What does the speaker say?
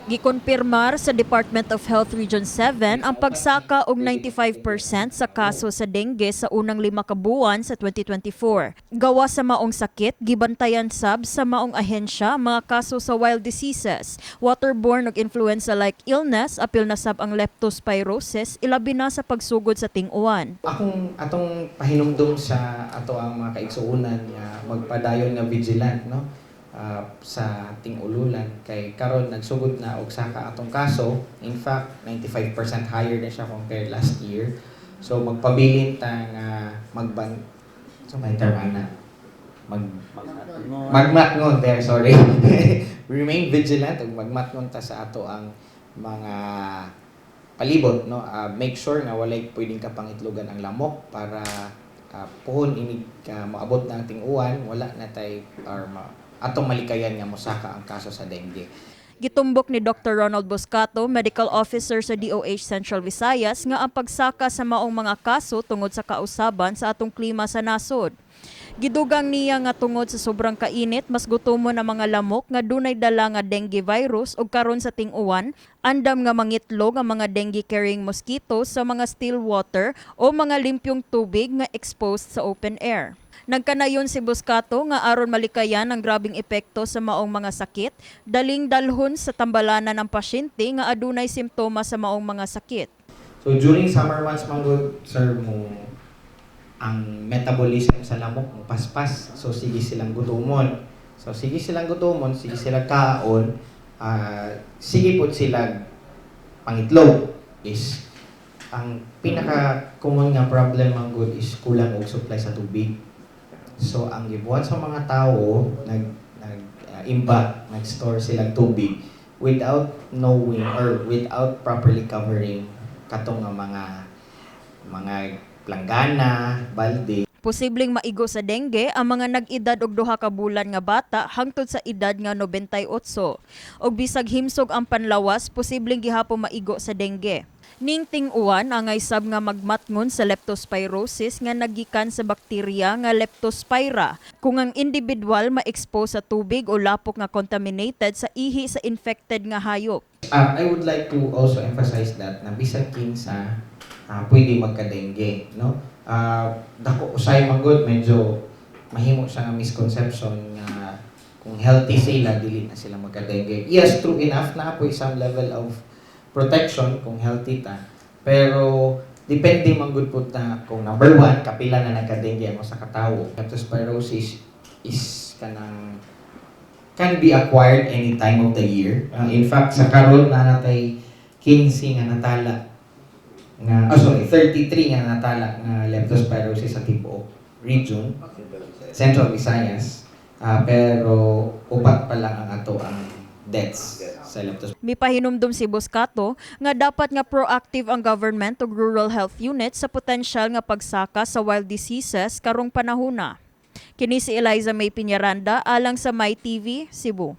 Gikonpirmar sa Department of Health Region 7 ang pagsaka og 95% sa kaso sa dengue sa unang 5 ka buwan sa 2024. Gawa sa maong sakit, gibantayan sab sa maong ahensya mga kaso sa wild diseases, waterborne ug influenza-like illness, apil na sab ang leptospirosis, ilabi na sa pagsugod sa ting-uwan. Atong pahinumdum sa ato ang mga kaigsuonan nga magpadayon nga vigilant, no? Sa ting-ululan kay karon nagsugod na og saka atong kaso. In fact 95% higher na siya compared last year, so magpabilin ta nga may term ana magmatngon there, sorry. Remain vigilant ug magmatngon ta sa ato ang mga palibot, no? Make sure nga walay pwedeng kapangitlogan ang lamok para puhon inig maabot na ang ting-uwan, wala na tay or atong malikayan nga mosaka ang kaso sa dengue. Gitumbok ni Dr. Ronald Boscato, Medical Officer sa DOH Central Visayas, nga ang pagsaka sa maong mga kaso tungod sa kausaban sa atong klima sa nasod. Gidugang niya nga tungod sa sobrang kainit, mas gutomon ang mga lamok nga dunay dala nga dengue virus ug karon sa ting-uwan, andam nga mangitlog ang mga dengue carrying mosquitoes sa mga still water o mga limpyong tubig nga exposed sa open air. Nagkanayon si Boscato nga aron malikayan ang grabing epekto sa maong mga sakit, daling dalhon sa tambalanan ng pasyente nga adunay simptomas sa maong mga sakit. So during summer months manggod, sir, mo ang metabolism sa lamok mo paspas, so sige silang gutomon. Sige silang kaon, sige po silang pangitlog. Is ang pinaka common nga problem manggod is kulang og supply sa tubig. So ang gibuhat sa mga tao nag-store silang tubig without knowing or without properly covering katong nga mga planggana, balde. Posibleng maigo sa dengue ang mga nag-edad og 2 ka bulan nga bata hangtod sa edad nga 98. Og bisag himsog ang panlawas, posibleng gihapon maigo sa dengue. Ning ting-uwan angay sab nga magmatngon sa leptospirosis nga nagikan sa bakterya nga Leptospira kung ang individual ma-expose sa tubig o lapok nga contaminated sa ihi sa infected nga hayop. I would like to also emphasize that na bisag kinsa pwede magka-dengue, no? Dako usay manggod medyo mahimo siya nga misconception nga kung healthy sila dili na sila magka-dengue. Yes, true enough na po some level of protection kung healthy ta, pero depende manggod po na kung number 1 kapila na nagka-dengue mo sa katawo. Leptospirosis is can be acquired any time of the year. In fact, sa karon na natay 15 nga natala nga 33 nga natala nga leptospirosis sa tibuok region, Central Visayas. Pero upat pa lang ang ato ang deaths sa leptospirosis. Mipahinumdum si Boscato nga dapat nga proactive ang government ug rural health unit sa potensyal nga pagsaka sa wild diseases karong panahona. Kini si Eliza May Piñaranda alang sa My TV, Cebu.